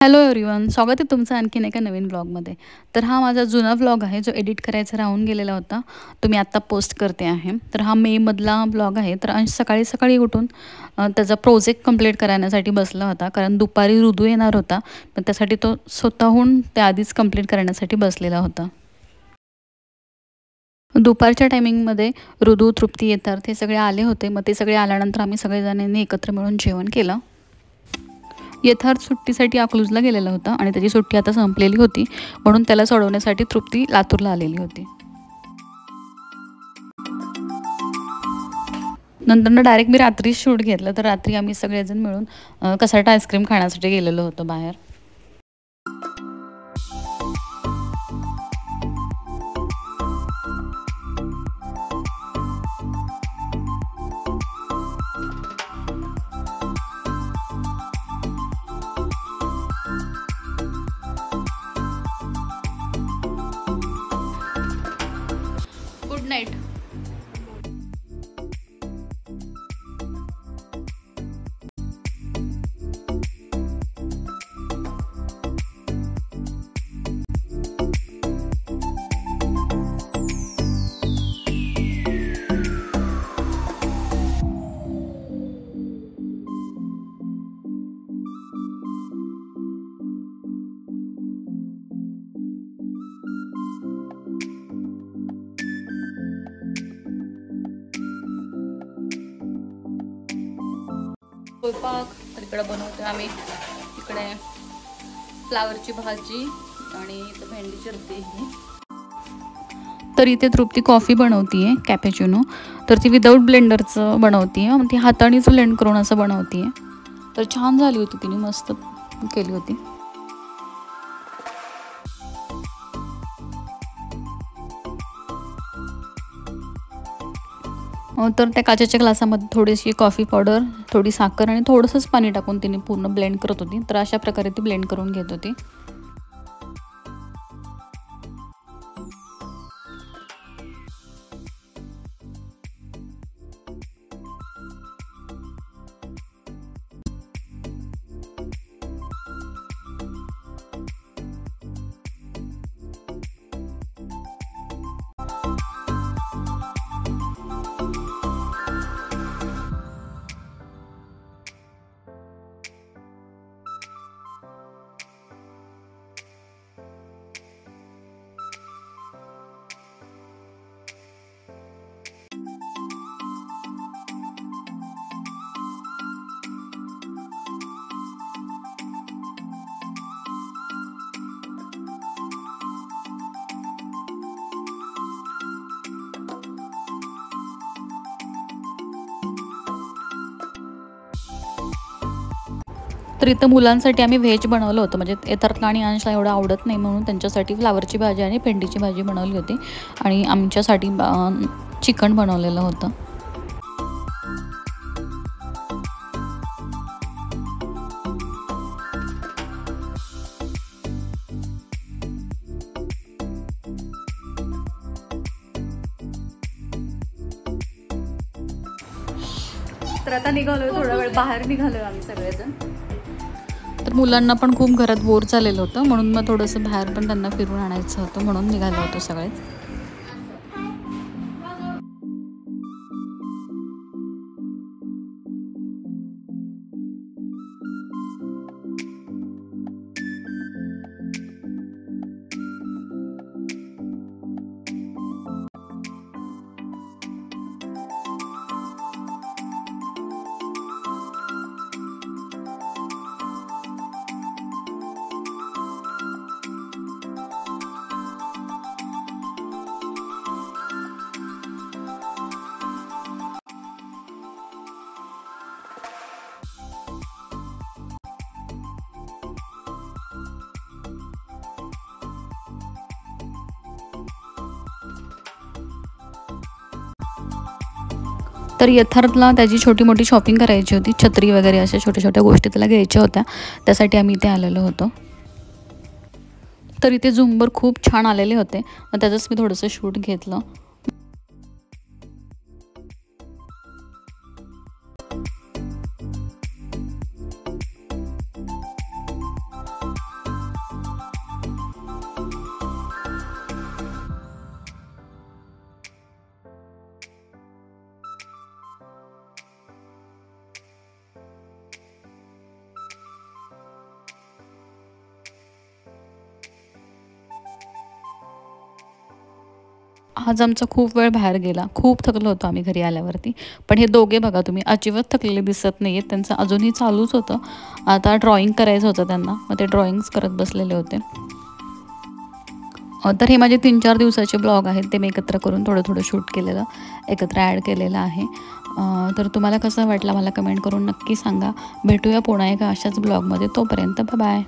Hello everyone, स्वागत आहे तुमचं आणखीन एका नवीन व्लॉगमध्ये. तर हा माझा जुना व्लॉग आहे जो एडिट करायचा राहून गेलेला होता. तो मी आत्ता पोस्ट करते आहे. तर हा मेमधला व्लॉग आहे. तर अंश सकाळी सकाळी उठून त्याचा प्रोजेक्ट कंप्लीट करण्यासाठी बसला होता, कारण दुपारी ऋतू येणार होता. पण त्यासाठी तो स्वतःहून त्याआधीच कंप्लीट करण्यासाठी बसलेला होता. दुपारच्या टायमिंगमध्ये ऋतू, तृप्ती येतात, ते सगळे आले होते. मग ते सगळे आल्यानंतर आम्ही सगळेजणांनी एकत्र मिळून जेवण केलं. यथार्थ सुट्टीसाठी अकलूजला गेलेला होता आणि त्याची सुट्टी आता संपलेली होती, म्हणून त्याला सोडवण्यासाठी तृप्ती लातूरला आलेली होती. नंतर डायरेक्ट मी रात्री शूट घेतलं. तर रात्री आम्ही सगळेजण मिळून कसाटा आईस्क्रीम खाण्यासाठी गेलेलो होतो बाहेर. Good night. स्वयंपाक तर इकडे बनवतो आम्ही. इकडे फ्लावरची भाजी आणि इथं भेंडी चिरते. तर इथे तृप्ती कॉफी बनवती आहे, कॅपेचिनो. तर ती विदाऊट ब्लेंडरचं बनवती आहे, ती हातानेच ब्लेंड करून असं बनवती आहे. तर छान झाली होती, तिने मस्त केली होती. तर त्या काचेच्या ग्लासामध्ये थोडीशी कॉफी पावडर, थोडी साखर आणि थोडंसंच पाणी टाकून तिने पूर्ण ब्लेंड करत होती. तर अशा प्रकारे ती ब्लेंड करून घेत होती. तर इथं मुलांसाठी आम्ही व्हेज बनवलं होतं, म्हणजे यथार्थला आणि अंशला एवढं आवडत नाही, म्हणून त्यांच्यासाठी फ्लावरची भाजी आणि भेंडीची भाजी बनवली होती आणि आमच्यासाठी चिकन बनवलेलं होतं. तर आता निघालोय, थोडा वेळ बाहेर निघालोय आम्ही सगळेजण. तर मुलांना पण खूप घरात बोर झालेलं होतं, म्हणून मग थोडंसं बाहेर पण त्यांना फिरून आणायचं होतं, म्हणून निघालो होतो सगळेच. तर यथार्थला त्याची छोटी मोठी शॉपिंग करायची होती, छत्री वगैरे अशा छोट्या छोट्या गोष्टी त्याला घ्यायच्या होत्या, त्यासाठी आम्ही इथे आलेलो होतो. तर इथे झुंबर खूप छान आलेले होते, मग त्याचंच मी थोडंसं शूट घेतलं. आज आमचा खूप वेळ बाहेर गेला, खूप थकलो होतो आम्ही घरी आल्यावरती. पण हे दोघे बघा तुम्ही अजिबात थकलेले दिसत नाही आहेत. त्यांचं अजूनही चालूच होतं. आता ड्रॉइंग करायचं होतं त्यांना, मग ते ड्रॉइंग्स करत बसलेले होते. तर हे माझे 3-4 दिवसाचे ब्लॉग आहेत, ते मी एकत्र करून थोडं शूट केलेलं, एकत्र ॲड केलेलं आहे. तर तुम्हाला कसं वाटलं मला कमेंट करून नक्की सांगा. भेटूया पुन्हा एका अशाच ब्लॉगमध्ये. तोपर्यंत बाय बाय.